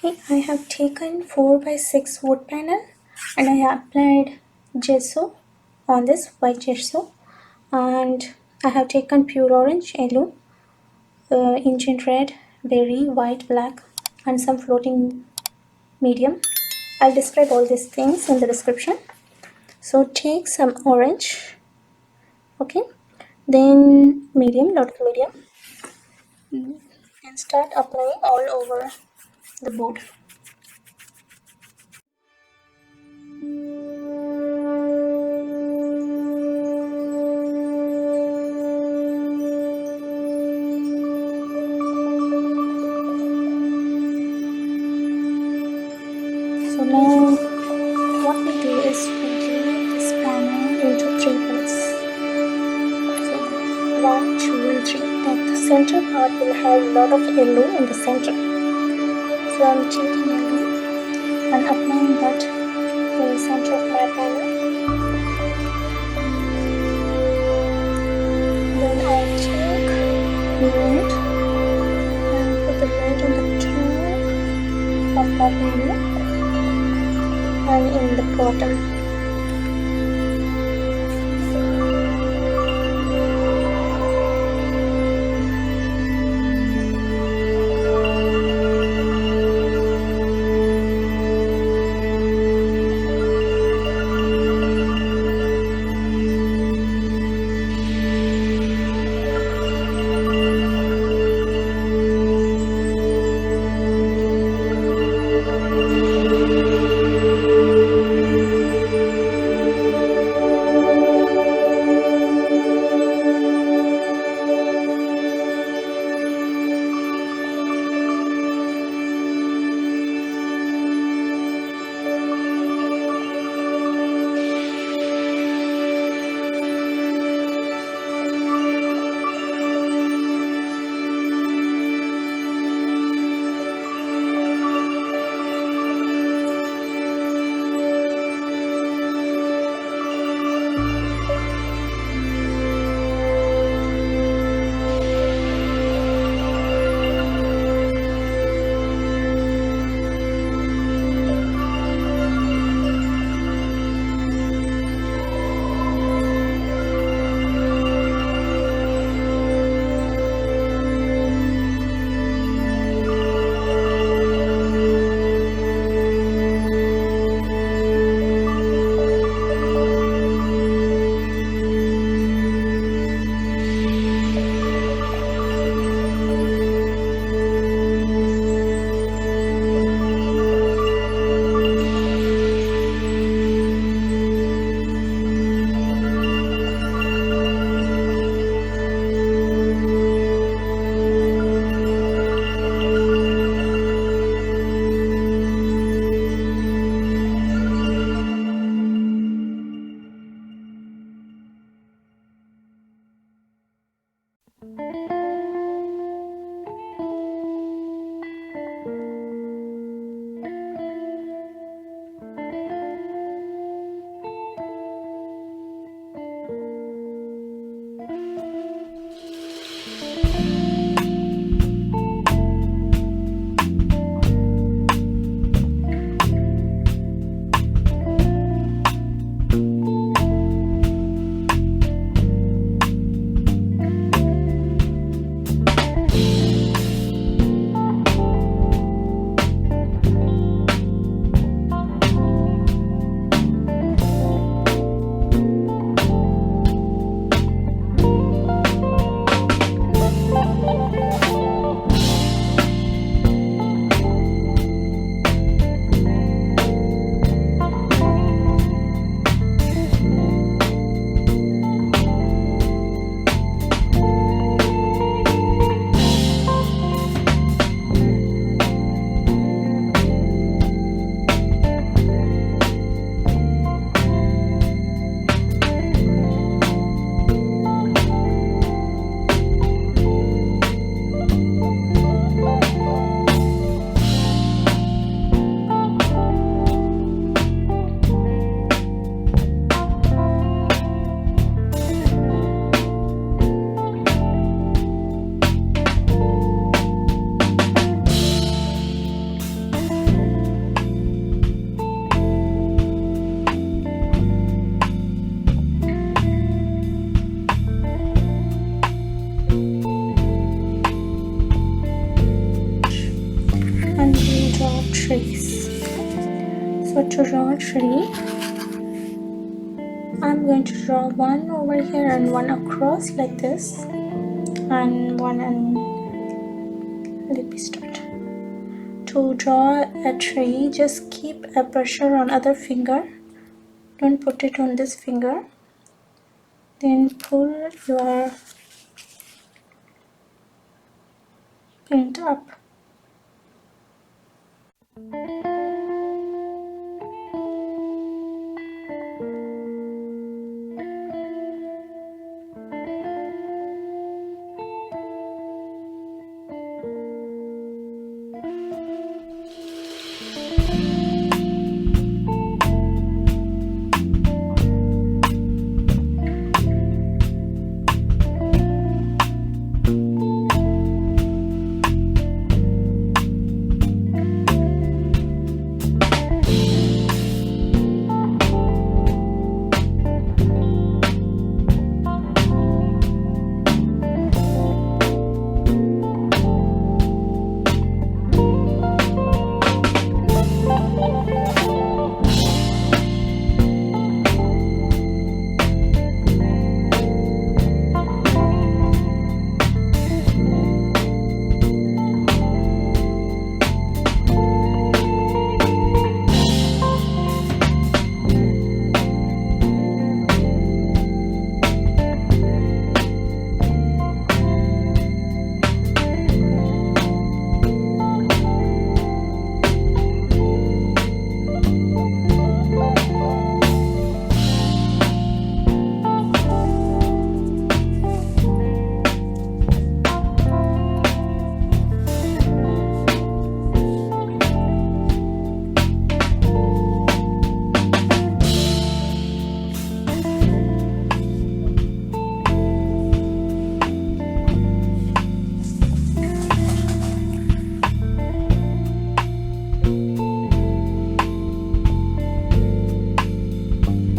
I have taken 4 by 6 wood panel and I have applied gesso on this white gesso, and I have taken pure orange, yellow, engine red, berry, white, black, and some floating medium. I'll describe all these things in the description. So take some orange, okay, then medium, lot of medium, and start applying all over the board. So now what we do is we divide this panel into 3 parts. So 1, 2 and 3. The center part will have a lot of yellow in the center. So I'm taking yellow and applying that in the center of my panel. Then I take red and put the red on the top of my panel and in the bottom. draw trees. So to draw a tree, I'm going to draw one over here and one across like this, and one and let me start. To draw a tree, just keep a pressure on other finger. Don't put it on this finger. Then pull your paint up.